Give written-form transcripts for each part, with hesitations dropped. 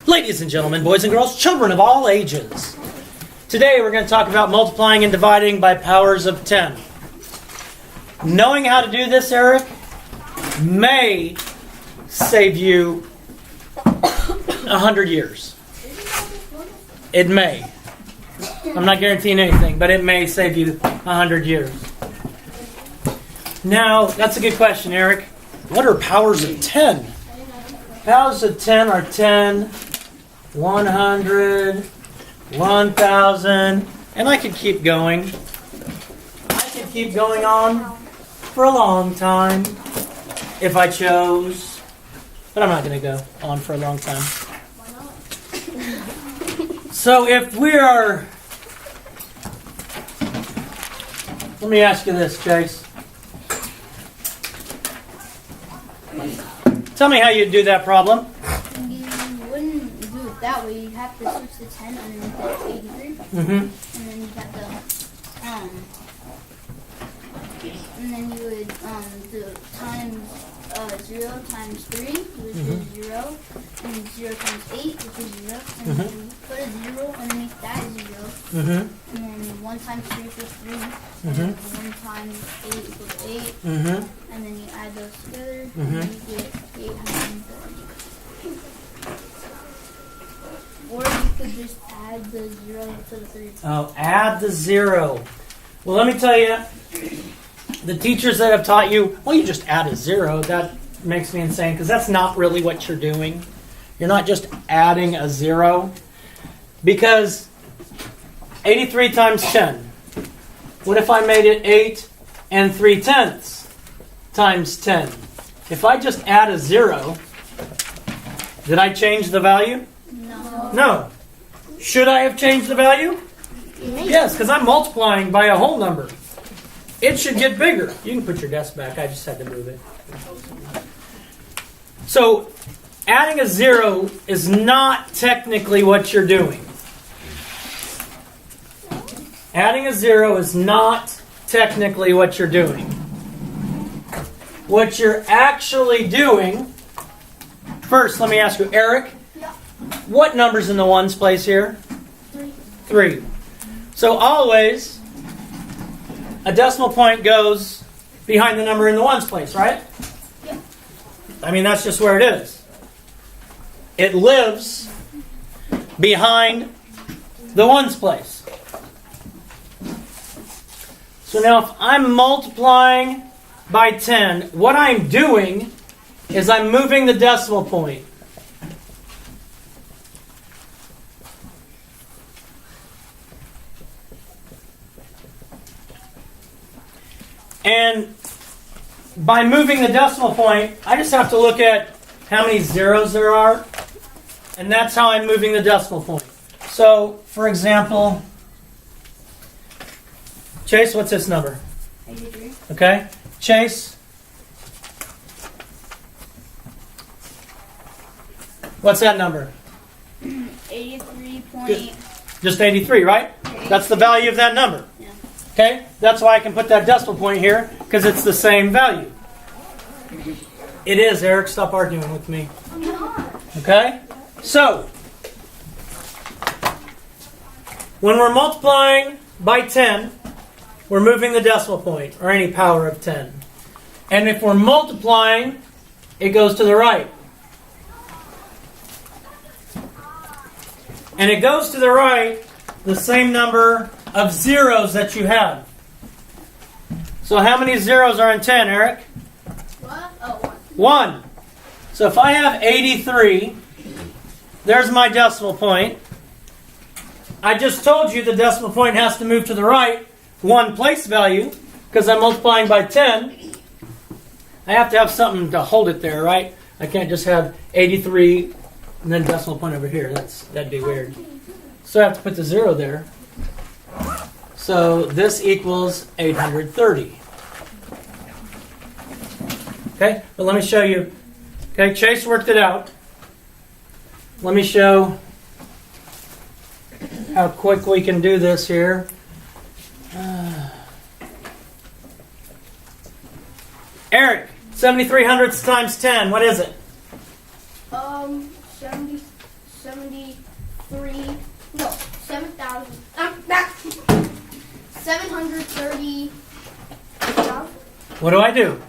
Ladies and gentlemen, boys and girls, children of all ages. Today we're going to talk about multiplying and dividing by powers of 10. Knowing how to do this, Eric, may save you 100 years. It may. I'm not guaranteeing anything, but it may save you 100 years. Now, that's a good question, Eric. What are powers of 10? Powers of 10 are 10, 100, 1,000, and I could keep going. I could keep going on for a long time if I chose, but I'm not going to go on for a long time. So if we are, let me ask you this, Chase. Tell me how you do that problem. You wouldn't do it that way. You have to switch the 10 underneath the 83. Mm-hmm. And then you have to, and then you would do times 0 times 3, which is 0, and 0 times 8, which is 0, and then you put a 0 underneath that 0, and then 1 times 3 equals 3, and then 1 times 8 equals 8, and then you add those together, and then you get 830. Or you could just add the 0 to the 3. Oh, add the 0. Well, let me tell you, the teachers that have taught you, well, you just add a 0, that makes me insane because that's not really what you're doing. You're not just adding a 0. Because 83 times 10. What if I made it 8 and 3/10 times 10? If I just add a 0, did I change the value? No. No. Should I have changed the value? Yes, because I'm multiplying by a whole number. It should get bigger. You can put your desk back. I just had to move it. So, adding a 0 is not technically what you're doing. Adding a 0 is not technically what you're doing. What you're actually doing, first let me ask you, Eric, what number's in the ones place here? 3. So always, a decimal point goes behind the number in the ones place, right? Yeah. I mean, that's just where it is. It lives behind the ones place. So now if I'm multiplying by 10, what I'm doing is I'm moving the decimal point. And by moving the decimal point, I just have to look at how many zeros there are. And that's how I'm moving the decimal point. So, for example, Chase, what's this number? 83. Okay. Chase, what's that number? 83 Just 83, right? That's the value of that number. Yeah. Okay? That's why I can put that decimal point here, because it's the same value. It is, Eric. Stop arguing with me. Okay? So, when we're multiplying by 10, we're moving the decimal point, or any power of 10. And if we're multiplying, it goes to the right. And it goes to the right the same number of zeros that you have. So how many zeros are in 10, Eric? What? Oh, 1. So if I have 83, there's my decimal point. I just told you the decimal point has to move to the right, one place value, because I'm multiplying by 10. I have to have something to hold it there, right? I can't just have 83 and then decimal point over here. That'd be weird. So I have to put the 0 there. So this equals 830. Okay, but let me show you. Okay, Chase worked it out. Let me show how quick we can do this here. Eric, 73 hundredths times 10, what is it? 70 773. No, 7,000. 730. What do I do?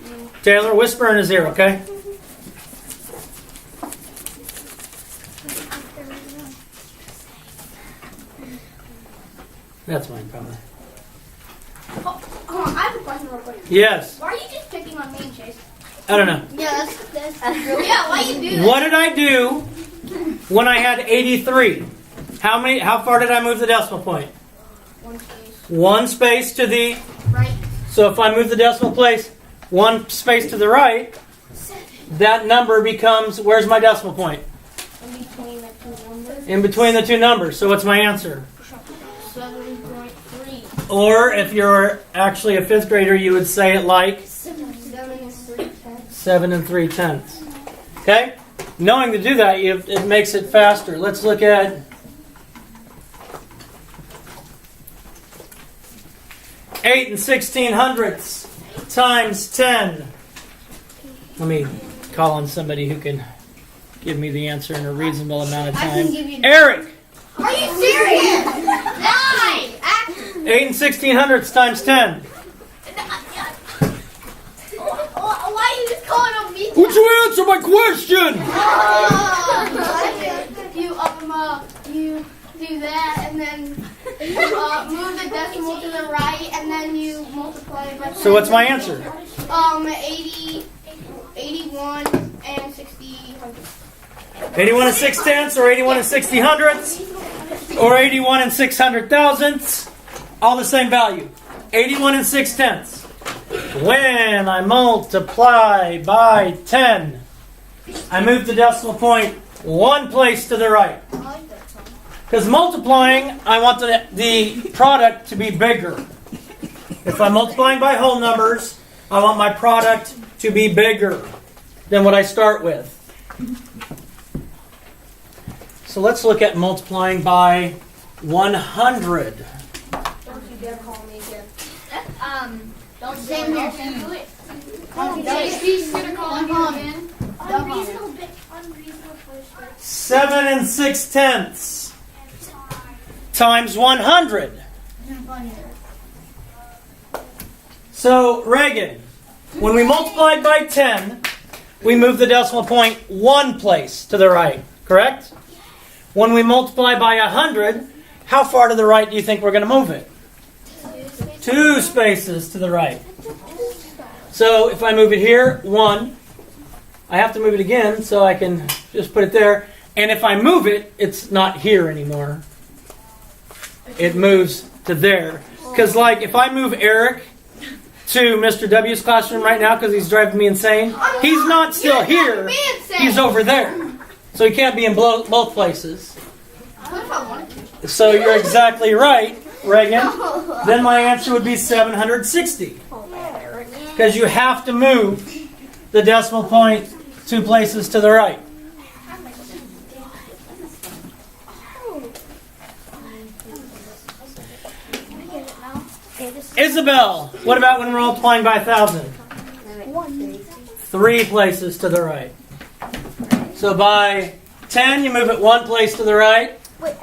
You Taylor, whisper in his ear, okay? That's mine, probably. Hold on, I have a question real quick. Yes. Why are you just picking on me and Chase? I don't know. Yeah, that's really Yeah, why you do that? What did I do when I had 83? How far did I move the decimal point? One space. One space to the... Right. So if I move the decimal place one space to the right, that number becomes... Where's my decimal point? In between the two numbers. In between the two numbers. So what's my answer? 7.3. Or if you're actually a fifth grader, you would say it like 7 and 3/10. 7 3/10. Okay? Knowing to do that, it makes it faster. Let's look at 8 1600ths times 10. Let me call on somebody who can give me the answer in a reasonable amount of I can time. give you- Eric! Are you serious? Why? 8 1600ths times 10. Why are you just calling on me? Would you answer my question? You do that, and then move the decimal to the right, and then you multiply it by 10. So what's my answer? 80, 81, and 60 hundredths. 81 and 6/10ths, or 81 and 60 hundredths, or 81 and 600 thousandths, all the same value. 81 and 6/10ths. When I multiply by 10, I move the decimal point one place to the right. I like that song. Because multiplying, I want the product to be bigger. If I'm multiplying by whole numbers, I want my product to be bigger than what I start with. So let's look at multiplying by 100. Don't you dare call me again. Don't say no. Do it. He's gonna call him in. Unreasonable 7 and 6/10ths times 100. So, Reagan, when we multiplied by 10, we move the decimal point one place to the right, correct? When we multiply by 100, how far to the right do you think we're going to move it? 2 spaces to the right. So if I move it here, 1, I have to move it again, so I can just put it there. And if I move it, it's not here anymore. It moves to there. Because like, if I move Eric to Mr. W's classroom right now because he's driving me insane, he's not still here. He's over there. So he can't be in both places. What if I wanted to? So you're exactly right, Reagan. Then my answer would be 760. Because you have to move the decimal point 2 places to the right. Isabel, what about when we're multiplying by 1,000? 3 places to the right. So by 10, you move it 1 place to the right. Wait,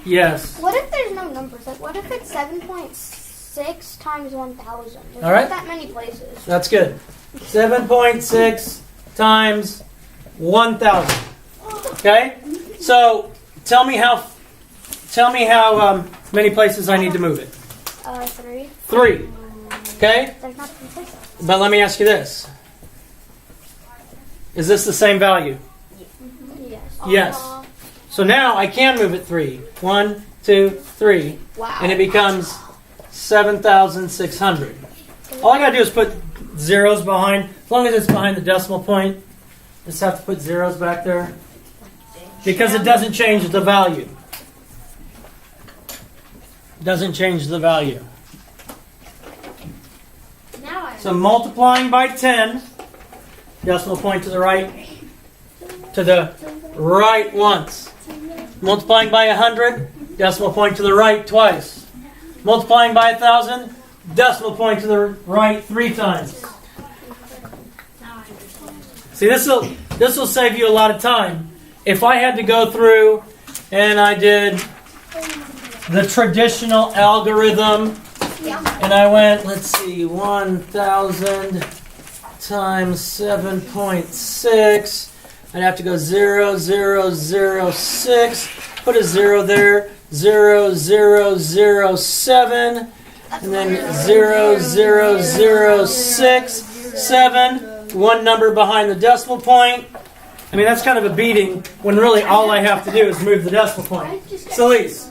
Yes. what if there's no numbers? Like, what if it's 7.6 times 1,000? There's All right. not that many places. That's good. 7.6 times 1,000. Okay? So tell me how many places I need to move it. 3. 3. Okay? There's not 3 places. But let me ask you this. Is this the same value? Yes. Yes. So now I can move it 3. 1, 2, 3. Wow. And it becomes 7,600. All I gotta do is put zeros behind, as long as it's behind the decimal point, just have to put zeros back there. Because it doesn't change the value. Doesn't change the value. Now I So multiplying by 10, decimal point to the right once. Multiplying by 100, decimal point to the right twice. Multiplying by 1,000, decimal point to the right 3 times. See, this will save you a lot of time if I had to go through and I did the traditional algorithm, and I went, let's see, 1,000 times 7.6, I'd have to go 0, 0, 0, 6, put a 0 there, 0, 0, 0, 7, and then 0, 0, 0, 6, 7, one number behind the decimal point. I mean, that's kind of a beating when really all I have to do is move the decimal point. Celise.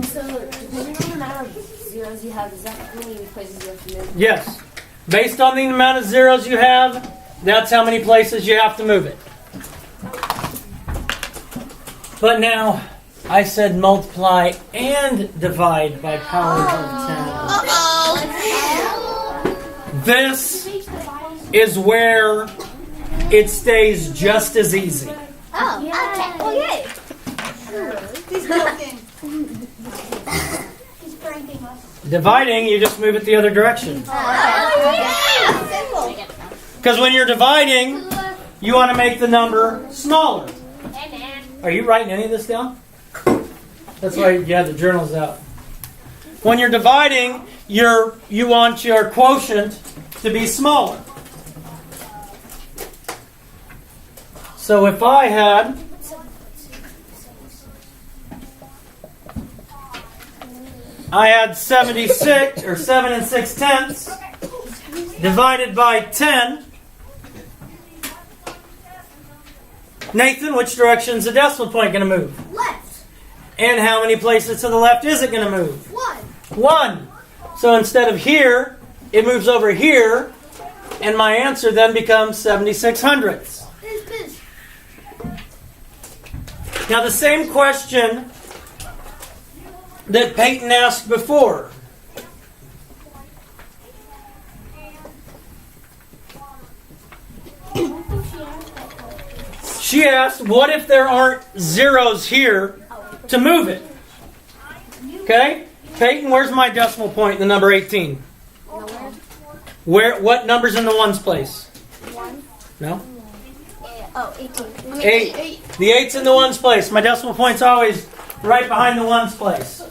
So, depending on the amount of zeros you have, is that how many places you have to move? Yes. Based on the amount of zeros you have, that's how many places you have to move it. But now, I said multiply and divide by powers of 10. This is where it stays just as easy. Oh, okay. Well, yay. He's joking. He's pranking us. Dividing, you just move it the other direction. Because when you're dividing, you want to make the number smaller. Are you writing any of this down? That's why you have the journals out. When you're dividing, you want your quotient to be smaller. So if I had I had 76 or 7 6/10 divided by 10. Nathan, which direction is the decimal point going to move? Left. And how many places to the left is it going to move? 1. 1. So instead of here, it moves over here, and my answer then becomes 76 hundredths. Now the same question that Peyton asked before. She asked, what if there aren't zeros here to move it? Okay? Peyton, where's my decimal point in the number 18? What number's in the ones place? 1. No? Oh, 18. 8. The 8's in the ones place. My decimal point's always right behind the ones place.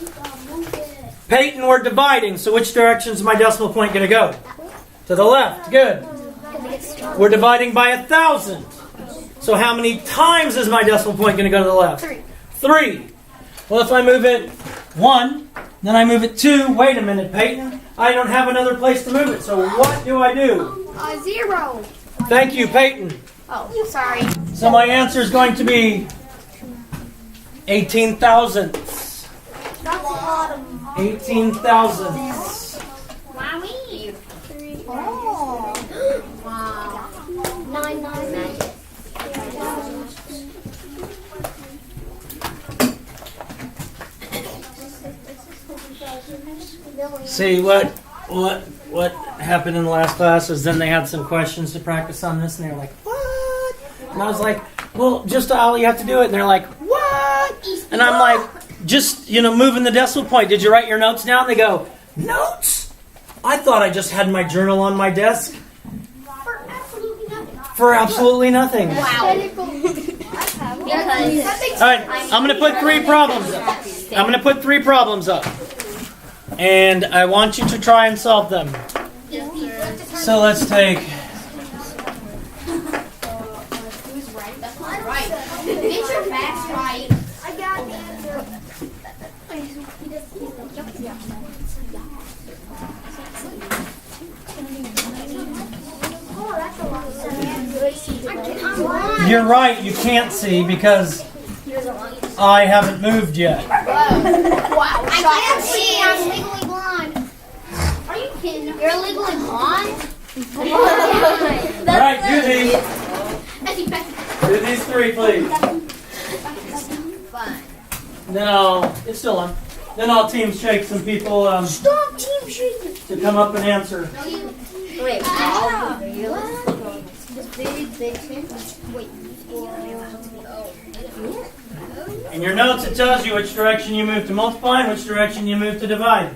Peyton, we're dividing, so which direction is my decimal point going to go? To the left. Good. We're dividing by 1,000. So how many times is my decimal point going to go to the left? 3. Well, if I move it 1, then I move it 2. Wait a minute, Peyton. I don't have another place to move it. So what do I do? 0. Thank you, Peyton. Oh, sorry. So my answer is going to be 18 thousandths. 18 thousandths. Mommy. 3. Oh. Wow. 9, 9, 9. See what happened in the last class is then they had some questions to practice on this, and they were like, "What?" And I was like, "Well, just all you have to do it." And they're like, "What?" And I'm like, "Just moving the decimal point. Did you write your notes down?" They go, "Notes? I thought I just had my journal on my desk for absolutely nothing." Wow. All right, I'm going to put 3 problems up. I'm going to put 3 problems up. And I want you to try and solve them. So let's take... Who's right? That's not right. Get your facts right. I got the answer. Oh, that's a lot of You're right, you can't see because I haven't moved yet. Wow. I can't see. I'm legally blonde. Are you kidding? You're legally blonde? All right, do these 3, please. Fine. Then it's still on. Then I'll team shake some people Stop team shaking. to come up and answer. Wait. In your notes, it tells you which direction you move to multiply and which direction you move to divide.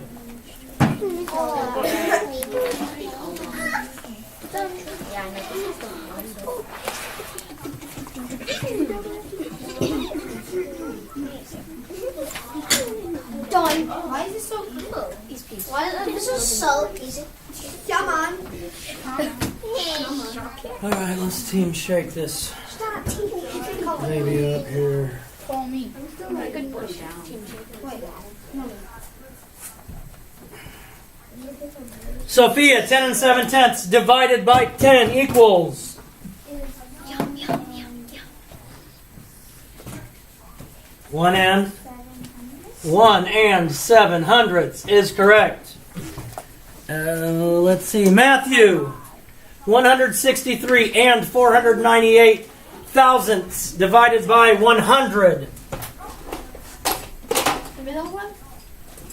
This is so easy. Come on. All right, let's team shake this baby up here. Call me. Sophia, 10 and 7/10 divided by 10 equals. 1 and 7/100 is correct. Let's see, Matthew, 163 and 498 thousandths divided by 100. The middle one?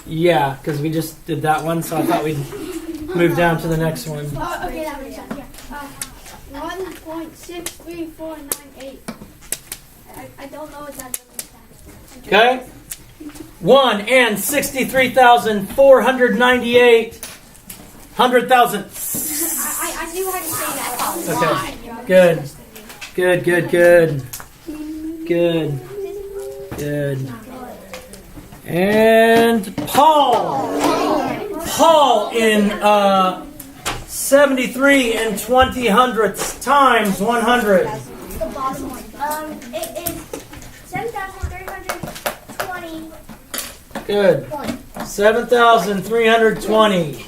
Yeah, because we just did that one, so I thought we'd move down to the next one. Oh, okay, that makes sense. Yeah. 1.63498. I don't know what that is. Okay? 1 and 63,498 hundred thousandths. I knew how to say that. Okay. Good. Good, good, good. Good. Good. And Paul. Paul in 73 and 20 hundredths times 100. The bottom one. It is 7,320. Good. 7,320.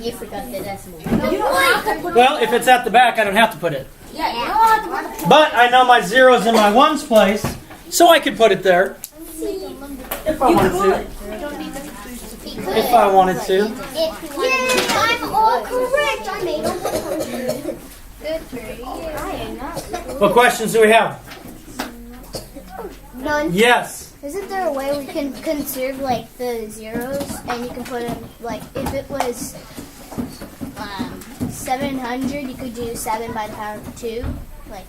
You forgot the decimal. You don't have to put Well, if it's at the back, I don't have to put it. Yeah, you don't have to put But I know my zero's in my ones place, so I could put it there. If I wanted to. If I wanted to. Yay, I'm all correct. I made a 100. Good for you. What questions do we have? None. Yes. Isn't there a way we can conserve like the zeros and you can put in like if it was 700, you could do 7 by the power of 2, like,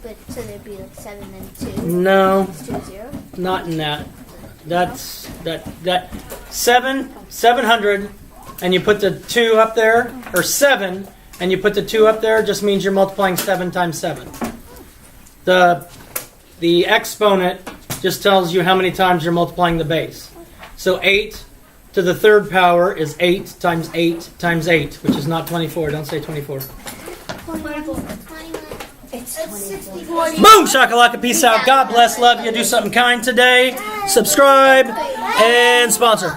but so there'd be like 7 and 2. No, It's 2 0. not in that. That's that 700, and you put the 2 up there, or 7, and you put the 2 up there. Just means you're multiplying 7 times 7. The exponent just tells you how many times you're multiplying the base. So 8 to the third power is 8 times 8 times 8, which is not 24. Don't say 24. 24. It's 64. Boom, shakalaka, peace out. God bless, love you. Do something kind today. Subscribe and sponsor.